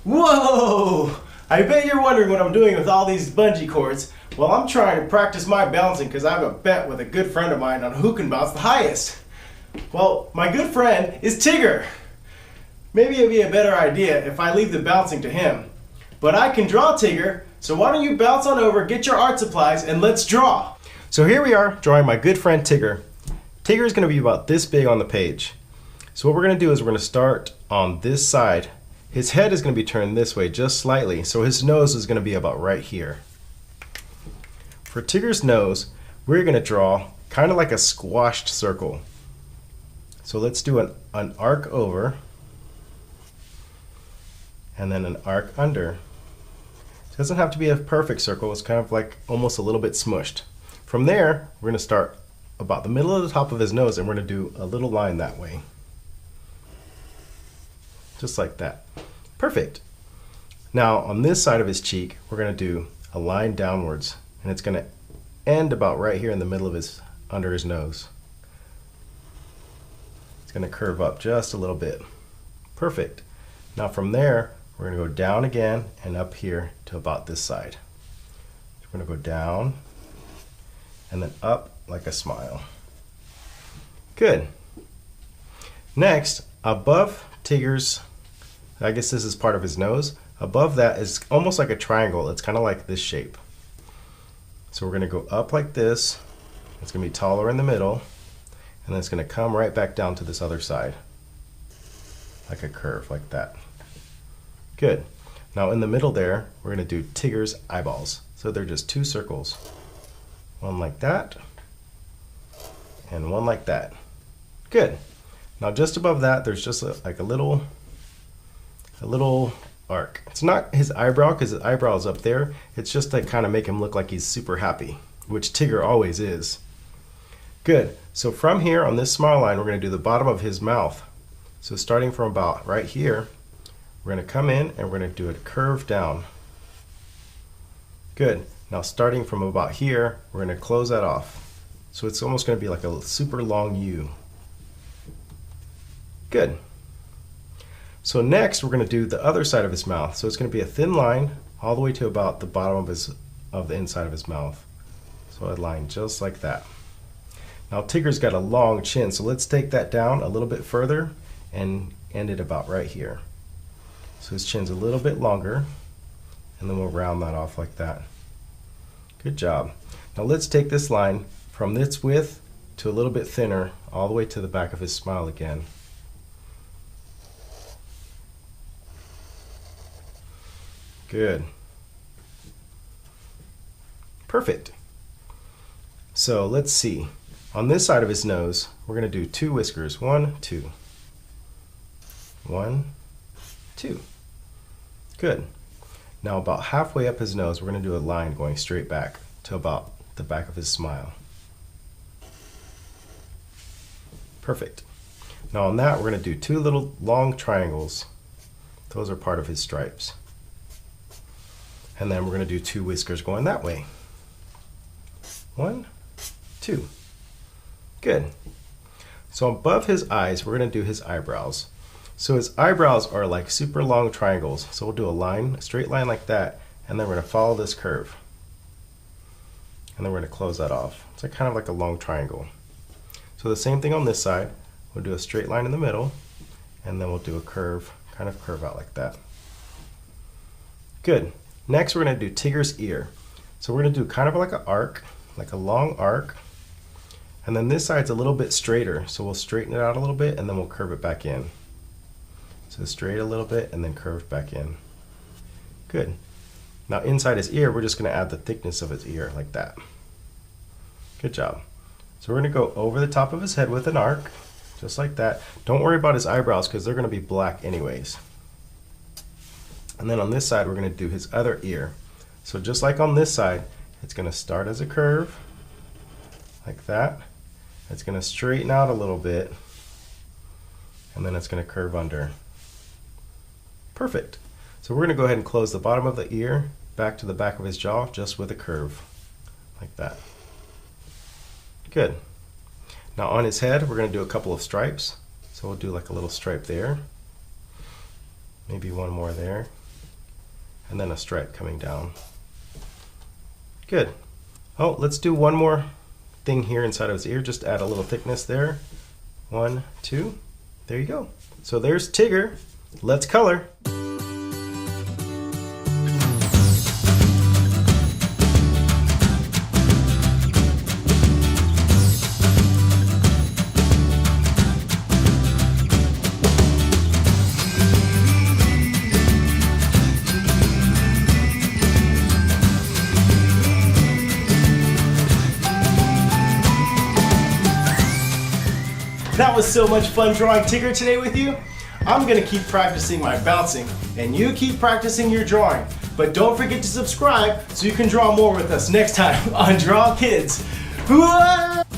Whoa! I bet you're wondering what I'm doing with all these bungee cords. Well, I'm trying to practice my bouncing because I have a bet with a good friend of mine on who can bounce the highest. Well, my good friend is Tigger. Maybe it'd be a better idea if I leave the bouncing to him. But I can draw Tigger, so why don't you bounce on over, get your art supplies, and let's draw. So here we are drawing my good friend Tigger. Tigger is going to be about this big on the page. So what we're going to do is we're going to start on this side. His head is going to be turned this way just slightly, so his nose is going to be about right here. For Tigger's nose, we're going to draw kind of like a squashed circle. So let's do an arc over, and then an arc under. It doesn't have to be a perfect circle, it's kind of like almost a little bit smushed. From there, we're going to start about the middle of the top of his nose, and we're going to do a little line that way. Just like that. Perfect. Now on this side of his cheek, we're going to do a line downwards, and it's going to end about right here in the middle of his, under his nose. It's going to curve up just a little bit. Perfect. Now from there, we're going to go down again and up here to about this side. So we're going to go down and then up like a smile. Good. Next, above Tigger's, I guess this is part of his nose, above that is almost like a triangle. It's kind of like this shape. So we're going to go up like this. It's going to be taller in the middle, and then it's going to come right back down to this other side, like a curve, like that. Good. Now in the middle there, we're going to do Tigger's eyeballs. So they're just two circles. One like that, and one like that. Good. Now just above that, there's just like a little arc. It's not his eyebrow because his eyebrow is up there. It's just to kind of make him look like he's super happy, which Tigger always is. Good. So from here on this smile line, we're going to do the bottom of his mouth. So starting from about right here, we're going to come in and we're going to do a curve down. Good. Now starting from about here, we're going to close that off. So it's almost going to be like a super long U. Good. So next we're going to do the other side of his mouth. So it's going to be a thin line all the way to about the bottom of the inside of his mouth. So a line just like that. Now Tigger's got a long chin, so let's take that down a little bit further and end it about right here. So his chin's a little bit longer, and then we'll round that off like that. Good job. Now let's take this line from this width to a little bit thinner all the way to the back of his smile again. Good. Perfect. So let's see. On this side of his nose, we're going to do two whiskers. 1, 2. 1, 2. Good. Now about halfway up his nose, we're going to do a line going straight back to about the back of his smile. Perfect. Now on that, we're going to do two little long triangles. Those are part of his stripes. And then we're going to do two whiskers going that way. 1, 2. Good. So above his eyes, we're going to do his eyebrows. So his eyebrows are like super long triangles. So we'll do a line, a straight line like that, and then we're going to follow this curve. And then we're going to close that off. It's like kind of like a long triangle. So the same thing on this side. We'll do a straight line in the middle, and then we'll do a curve, kind of curve out like that. Good. Next, we're going to do Tigger's ear. So we're going to do kind of like an arc, like a long arc. And then this side's a little bit straighter, so we'll straighten it out a little bit, and then we'll curve it back in. So straight a little bit, and then curve back in. Good. Now inside his ear, we're just going to add the thickness of his ear, like that. Good job. So we're going to go over the top of his head with an arc, just like that. Don't worry about his eyebrows, because they're going to be black anyways. And then on this side, we're going to do his other ear. So just like on this side, it's going to start as a curve, like that. It's going to straighten out a little bit, and then it's going to curve under. Perfect. So we're going to go ahead and close the bottom of the ear back to the back of his jaw just with a curve, like that. Good. Now on his head, we're going to do a couple of stripes. So we'll do like a little stripe there, maybe one more there, and then a stripe coming down. Good. Oh, let's do one more thing here inside of his ear. Just add a little thickness there. 1, 2. There you go. So there's Tigger. Let's color. That was so much fun drawing Tigger today with you. I'm gonna keep practicing my bouncing, and you keep practicing your drawing. But don't forget to subscribe so you can draw more with us next time on Draw Kids. Hooah!